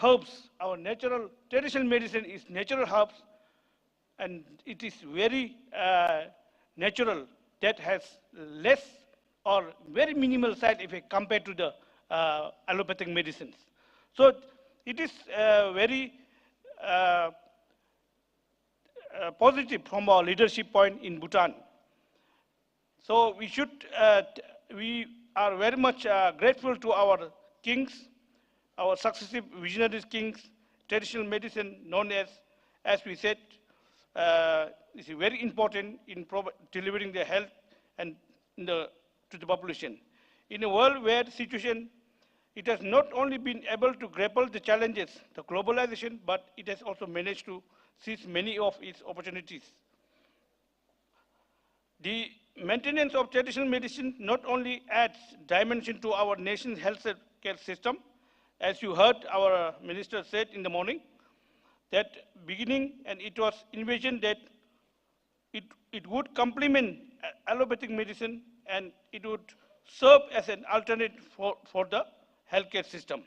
herbs, our natural traditional medicine is natural herbs, and it is very natural, that has less or very minimal side effect compared to the allopathic medicines. So it is very uh, positive from our leadership point in Bhutan. So we are very much grateful to our kings, our successive visionary kings. Traditional medicine, known as we said, is very important in delivering the health and to the population. In a world where situation, it has not only been able to grapple the challenges, the globalization, but it has also managed to seize many of its opportunities. The maintenance of traditional medicine not only adds dimension to our nation's health care system, as you heard our minister said in the morning, that beginning, and it was envisioned that it would complement allopathic medicine, and it would serve as an alternative for the healthcare system.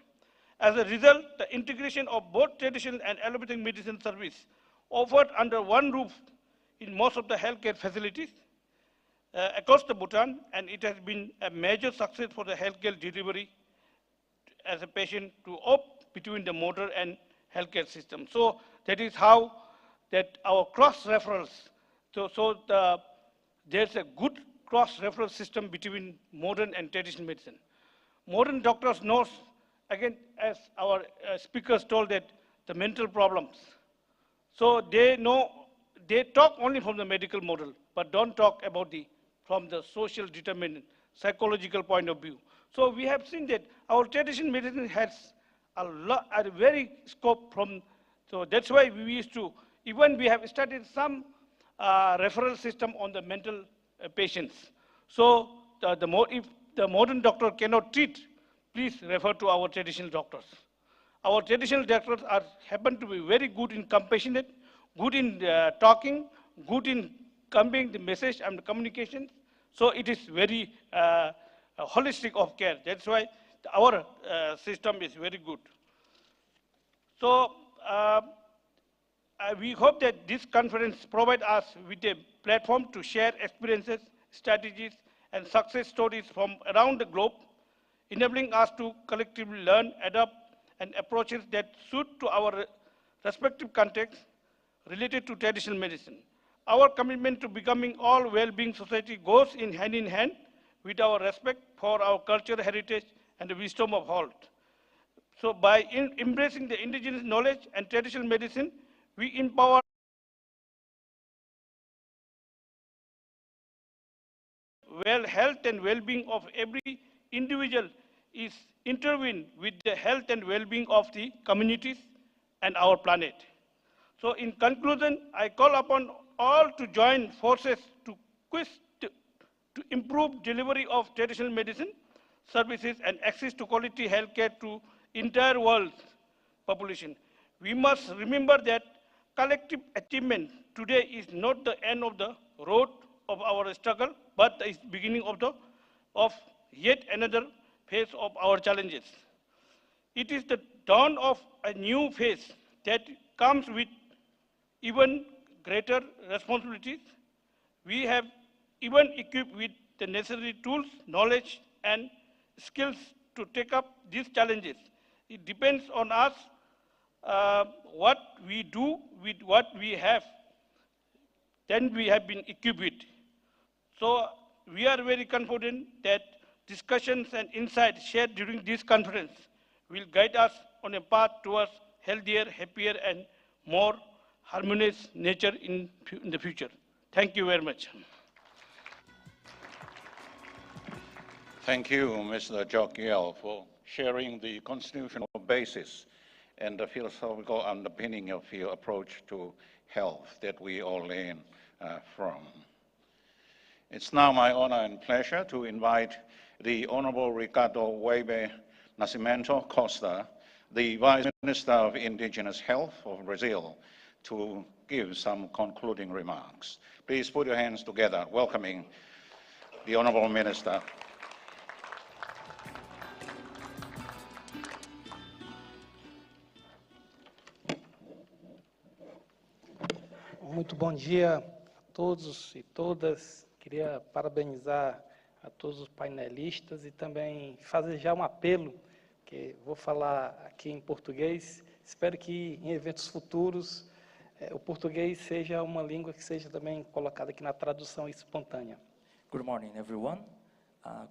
As a result, the integration of both traditional and allopathic medicine service offered under one roof in most of the healthcare facilities across the Bhutan, and it has been a major success for the healthcare delivery as a patient to opt between the modern and healthcare system. So that is how that our cross-referrals, there's a good cross-referral system between modern and traditional medicine. Modern doctors know, again, as our speakers told, that the mental problems. So they know, they talk only from the medical model, but don't talk about from the social determinant, psychological point of view. So we have seen that our traditional medicine has a very scope from, so that's why we used to, even we have started some referral system on the mental patients. So if the modern doctor cannot treat, please refer to our traditional doctors. Our traditional doctors happen to be very good in compassionate, good in talking, good in conveying the message and the communication. So it is very holistic of care. That's why our system is very good. So we hope that this conference provides us with a platform to share experiences, strategies, and success stories from around the globe, enabling us to collectively learn, adapt, and approaches that suit to our respective contexts related to traditional medicine. Our commitment to becoming all well-being society goes in hand with our respect for our cultural heritage and the wisdom of health. So by embracing the indigenous knowledge and traditional medicine, we empower health and well-being of every individual is intertwined with the health and well-being of the communities and our planet. So in conclusion, I call upon all to join forces to improve delivery of traditional medicine services and access to quality healthcare to entire world population. We must remember that collective achievement today is not the end of the road of our struggle, but the beginning of yet another phase of our challenges. It is the dawn of a new phase that comes with even greater responsibilities. We have even equipped with the necessary tools, knowledge, and skills to take up these challenges. It depends on us what we do with what we have, then we have been equipped with. So we are very confident that discussions and insights shared during this conference will guide us on a path towards healthier, happier, and more harmonious nature in the future. Thank you very much. Thank you, Mr. Jokiel, for sharing the constitutional basis and the philosophical underpinning of your approach to health that we all learn from. It's now my honor and pleasure to invite the Honorable Ricardo Weber Nascimento Costa, the Vice Minister of Indigenous Health of Brazil, to give some concluding remarks. Please put your hands together, welcoming the Honorable Minister. Muito bom dia a todos e todas. Queria parabenizar a todos os painelistas e também fazer já um apelo, que vou falar aqui em português. Espero que em eventos futuros o português seja uma língua que seja também colocada aqui na tradução espontânea. Good morning, everyone.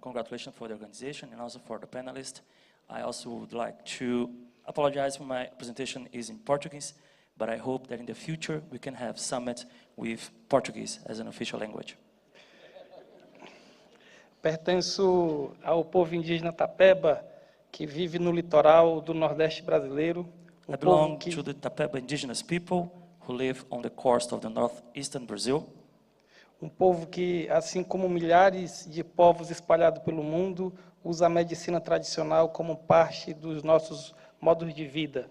Congratulations for the organization and also for the panelists. I also would like to apologize for my presentation is in Portuguese, but I hope that in the future we can have summits with Portuguese as an official language. Pertenço ao povo indígena Tapeba, que vive no litoral do Nordeste brasileiro. I belong to the Tapeba indigenous people who live on the coast of the northeastern Brazil. Povo que, assim como milhares de povos espalhados pelo mundo, usa a medicina tradicional como parte dos nossos modos de vida.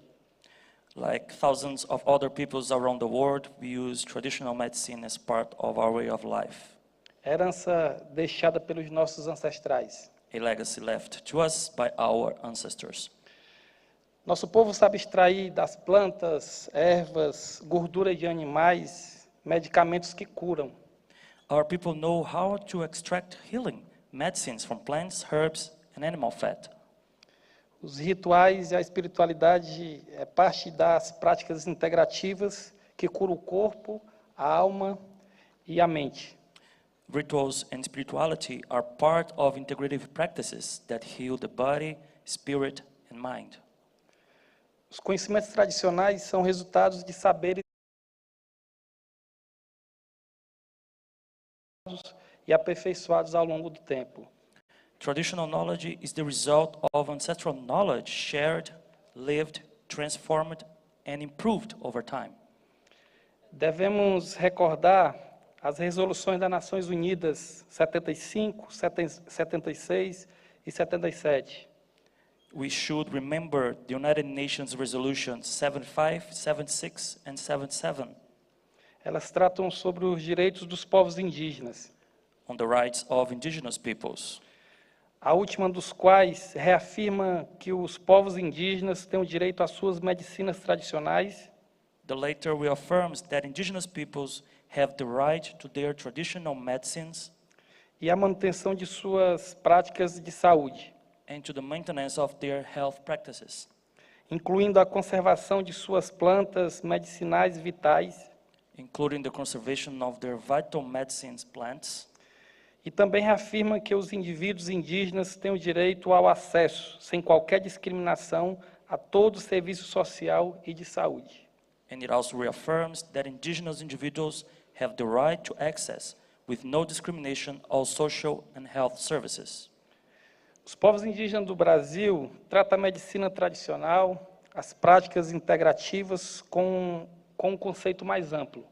Like thousands of other peoples around the world, we use traditional medicine as part of our way of life. Herança deixada pelos nossos ancestrais. A legacy left to us by our ancestors. Nosso povo sabe extrair das plantas, ervas, gordura de animais, medicamentos que curam. Our people know how to extract healing medicines from plants, herbs, and animal fat. Os rituais e a espiritualidade é parte das práticas integrativas que curam o corpo, a alma e a mente. Rituals and spirituality are part of integrative practices that heal the body, spirit, and mind. Os conhecimentos tradicionais são resultados de saberes e aperfeiçoados ao longo do tempo. Traditional knowledge is the result of ancestral knowledge shared, lived, transformed, and improved over time. Devemos recordar as resoluções das Nações Unidas 75, 76 e 77. We should remember the United Nations Resolutions 75, 76, and 77. Elas tratam sobre os direitos dos povos indígenas. On the rights of indigenous peoples. A última dos quais reafirma que os povos indígenas têm o direito às suas medicinas tradicionais. The latter reaffirms that indigenous peoples have the right to their traditional medicines e a manutenção de suas práticas de saúde, and to the maintenance of their health practices, incluindo a conservação de suas plantas medicinais vitais, including the conservation of their vital medicines plants. E também reafirma que os indivíduos indígenas têm o direito ao acesso, sem qualquer discriminação, a todo o serviço social e de saúde. And it also reaffirms that indigenous individuals have the right to access, with no discrimination, all social and health services. Os povos indígenas do Brasil tratam a medicina tradicional, as práticas integrativas com um conceito mais amplo.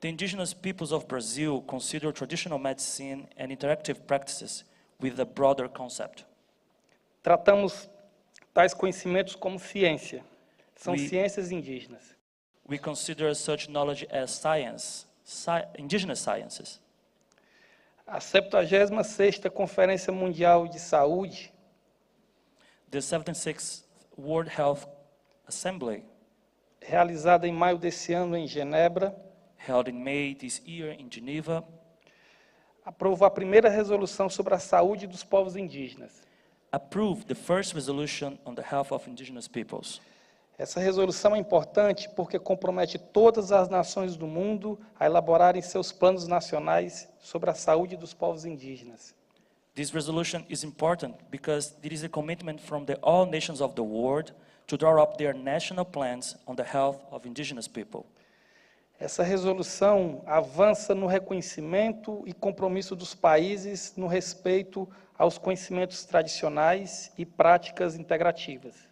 The indigenous peoples of Brazil consider traditional medicine and interactive practices with a broader concept. Tratamos tais conhecimentos como ciência. São ciências indígenas. We consider such knowledge as science, indigenous sciences. A 76ª Conferência Mundial de Saúde, the 76th World Health Assembly, realizada em maio desse ano em Genebra, held in May this year in Geneva, aprovou a primeira resolução sobre a saúde dos povos indígenas. Approved the first resolution on the health of indigenous peoples. Essa resolução é importante porque compromete todas as nações do mundo a elaborarem seus planos nacionais sobre a saúde dos povos indígenas. This resolution is important because it is a commitment from all nations of the world to draw up their national plans on the health of indigenous people. Essa resolução avança no reconhecimento e compromisso dos países no respeito aos conhecimentos tradicionais e práticas integrativas.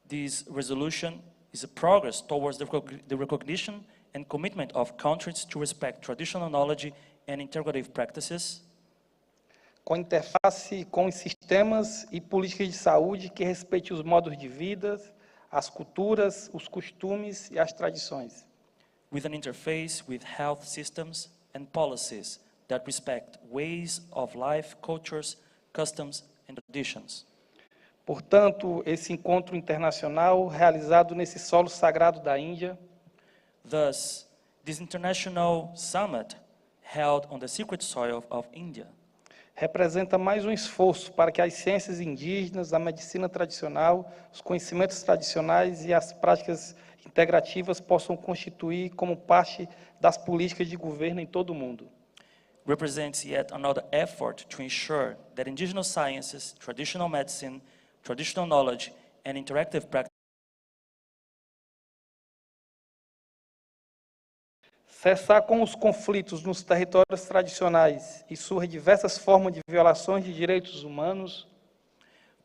This resolution is a progress towards the recognition and commitment of countries to respect traditional knowledge and integrative practices, com interface com os sistemas e políticas de saúde que respeitem os modos de vida, as culturas, os costumes e as tradições. With an interface with health systems and policies that respect ways of life, cultures, customs and traditions. Portanto, esse encontro internacional realizado nesse solo sagrado da Índia, Thus, This international summit held on the secret soil of India representa mais um esforço para que as ciências indígenas, a medicina tradicional, os conhecimentos tradicionais e as práticas integrativas possam constituir como parte das políticas de governo em todo o mundo. represents yet another effort to ensure that indigenous sciences, traditional medicine, traditional knowledge, and interactive practice Cessar com os conflitos nos territórios tradicionais e suas diversas formas de violações de direitos humanos,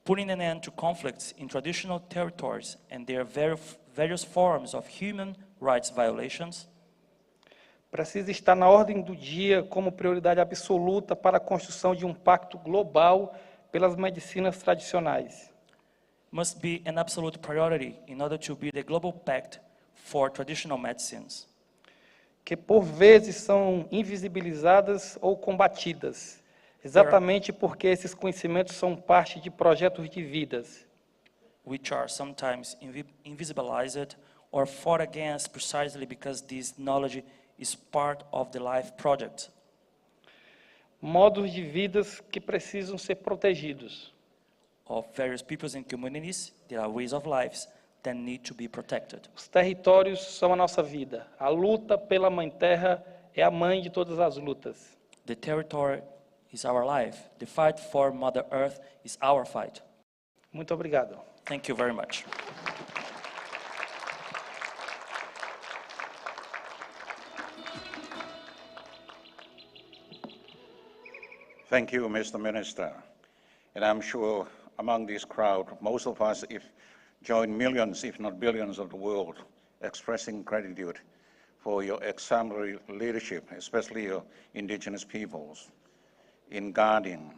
putting an end to conflicts in traditional territories and their various forms of human rights violations, precisa estar na ordem do dia como prioridade absoluta para a construção de um pacto global pelas medicinas tradicionais. must be an absolute priority in order to build a global pact for traditional medicines, que por vezes são invisibilizadas ou combatidas, exatamente porque esses conhecimentos são parte de projetos de vidas. which are sometimes invisibilized or fought against precisely because this knowledge is part of the life project. Modos de vidas que precisam ser protegidos. Of various peoples and communities, there are ways of lives that need to be protected. Os territórios são a nossa vida. A luta pela Mãe Terra é a mãe de todas as lutas. The territory is our life. The fight for Mother Earth is our fight. Muito obrigado. Thank you very much. Thank you, Mr. Minister. And I'm sure among this crowd, most of us join millions, if not billions, of the world expressing gratitude for your exemplary leadership, especially your indigenous peoples, in guarding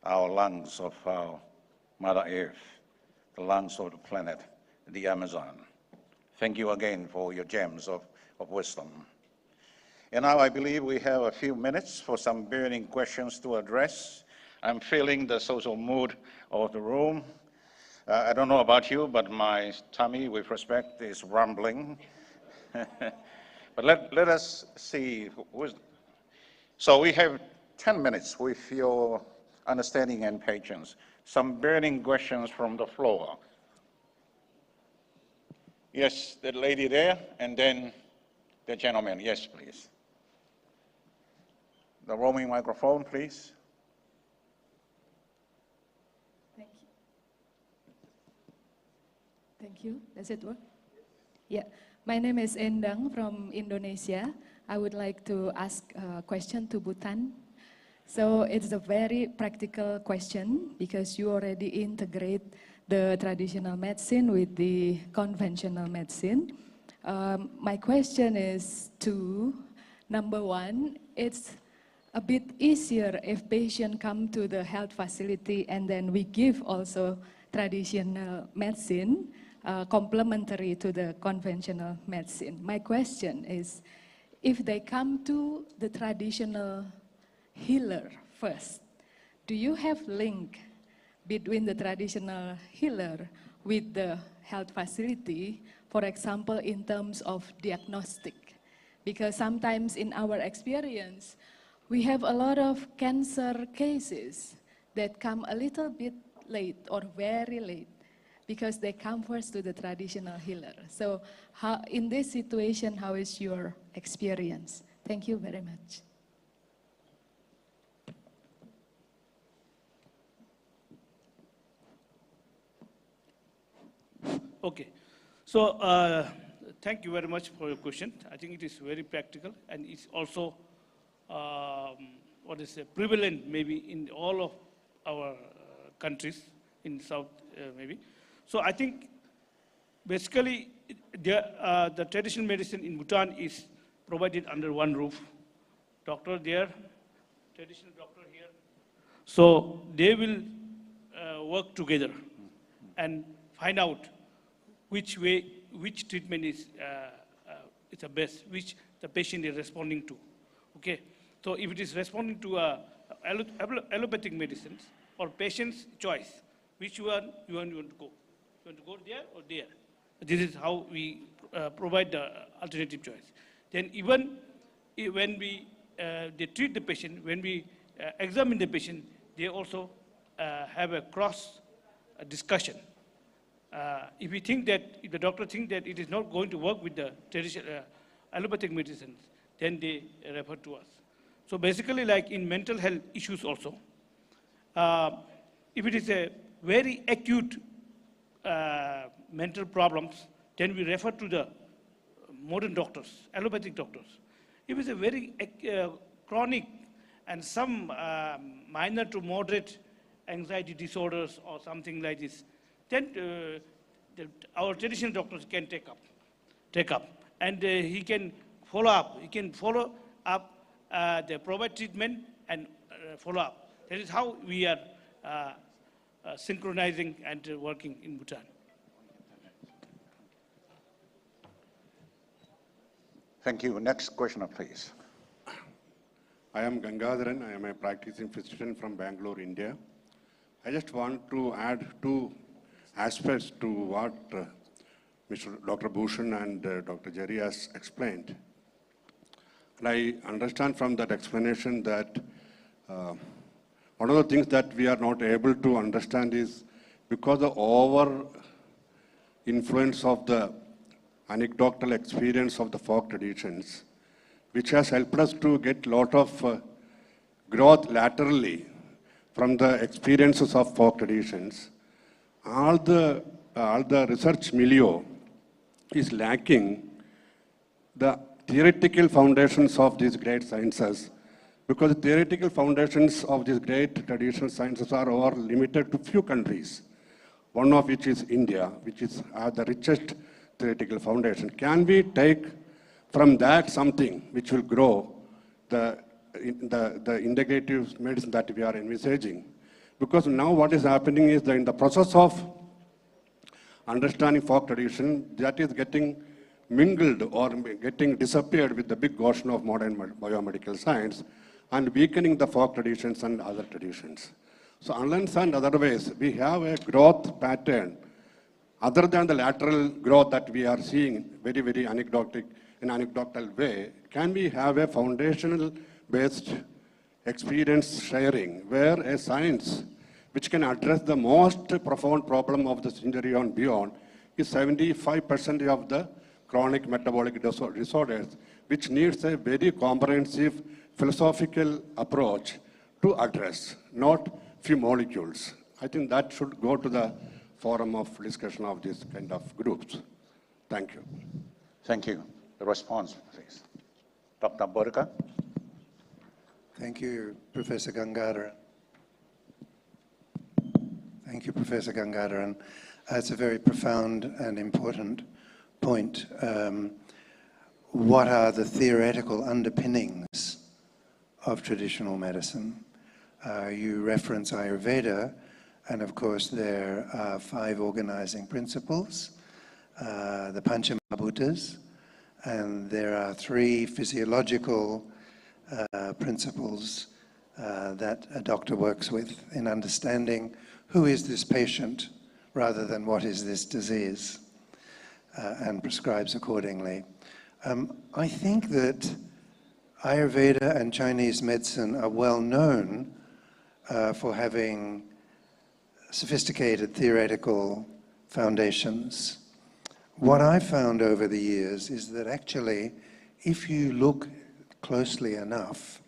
our lungs of our Mother Earth, the lungs of the planet, the Amazon. Thank you again for your gems of wisdom. And now I believe we have a few minutes for some burning questions to address. I'm feeling the social mood of the room. I don't know about you, but my tummy, with respect, is rumbling. But let us see. So we have 10 minutes with your understanding and patience. Some burning questions from the floor. Yes, that lady there, and then the gentleman. Yes, please. The roaming microphone, please. Thank you. Does it work? Yeah. My name is Endang from Indonesia. I would like to ask a question to Bhutan. So it's a very practical question because you already integrate the traditional medicine with the conventional medicine. My question is number one, it's a bit easier if patient come to the health facility and then we give also traditional medicine complementary to the conventional medicine. My question is, if they come to the traditional healer first, do you have link between the traditional healer with the health facility, for example, in terms of diagnostic? Because sometimes in our experience, we have a lot of cancer cases that come a little bit late or very late because they come first to the traditional healer. So in this situation, how is your experience? Thank you very much. Okay. So thank you very much for your question. I think it is very practical and it's also prevalent maybe in all of our countries in South maybe. So I think basically the traditional medicine in Bhutan is provided under one roof. Doctor there, traditional doctor here. So they will work together and find out which treatment is the best, which the patient is responding to. Okay, so if it is responding to allopathic medicines or patient's choice, which one you want to go? You want to go there or there? This is how we provide the alternative choice. then even when they treat the patient, when we examine the patient, they also have a cross discussion. If the doctor thinks that it is not going to work with the traditional allopathic medicines, then they refer to us. So basically, like in mental health issues also, if it is a very acute mental problems, then we refer to the modern doctors, allopathic doctors. If it's a very chronic and some minor to moderate anxiety disorders or something like this, then our traditional doctors can take up, and he can follow up. He can follow up, the provide treatment and follow up. That is how we are synchronizing and working in Bhutan. Thank you. Next questioner, please. I am Gangadharan. I am a practicing physician from Bangalore, India. I just want to add two aspects to what Dr. Bhushan and Dr. Jerry has explained. And I understand from that explanation that one of the things that we are not able to understand is because of over influence of the anecdotal experience of the folk traditions, which has helped us to get a lot of growth laterally from the experiences of folk traditions. All the research milieu is lacking the theoretical foundations of these great sciences, because the theoretical foundations of these great traditional sciences are all limited to few countries, one of which is India, which is the richest theoretical foundation. Can we take from that something which will grow the integrative medicine that we are envisaging? Because now what is happening is that in the process of understanding folk tradition, that is getting mingled or getting disappeared with the big ocean of modern biomedical science and weakening the folk traditions and other traditions. So unless and otherwise, we have a growth pattern other than the lateral growth that we are seeing very, very anecdotal way. Can we have a foundational based experience sharing where a science which can address the most profound problem of the century and beyond is 75% of the chronic metabolic disorders, which needs a very comprehensive philosophical approach to address, not few molecules. I think that should go to the forum of discussion of this kind of groups. Thank you. Thank you. The response, please. Dr. Borka. Thank you, Professor Gangadharan. Thank you, Professor Gangadharan. It's a very profound and important point. What are the theoretical underpinnings of traditional medicine? You reference Ayurveda, and of course there are 5 organizing principles, the Panchamahabhutas, and there are 3 physiological principles that a doctor works with in understanding who is this patient rather than what is this disease, and prescribes accordingly. I think that Ayurveda and Chinese medicine are well known for having sophisticated theoretical foundations. What I've found over the years is that actually, if you look closely enough,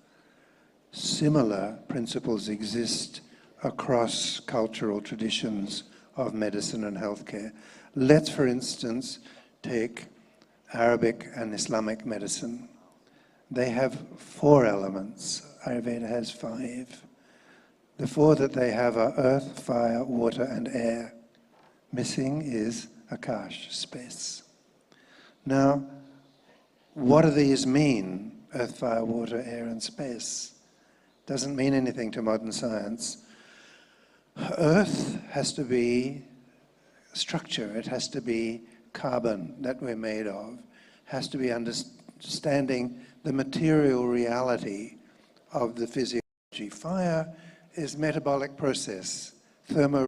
similar principles exist across cultural traditions of medicine and healthcare. Let's, for instance, take Arabic and Islamic medicine. They have 4 elements. Ayurveda has 5. The 4 that they have are earth, fire, water, and air. Missing is Akash, space. Now, what do these mean? Earth, fire, water, air, and space. Doesn't mean anything to modern science. Earth has to be structure. It has to be carbon that we're made of. Has to be understanding the material reality of the physiology. Fire is metabolic process, thermo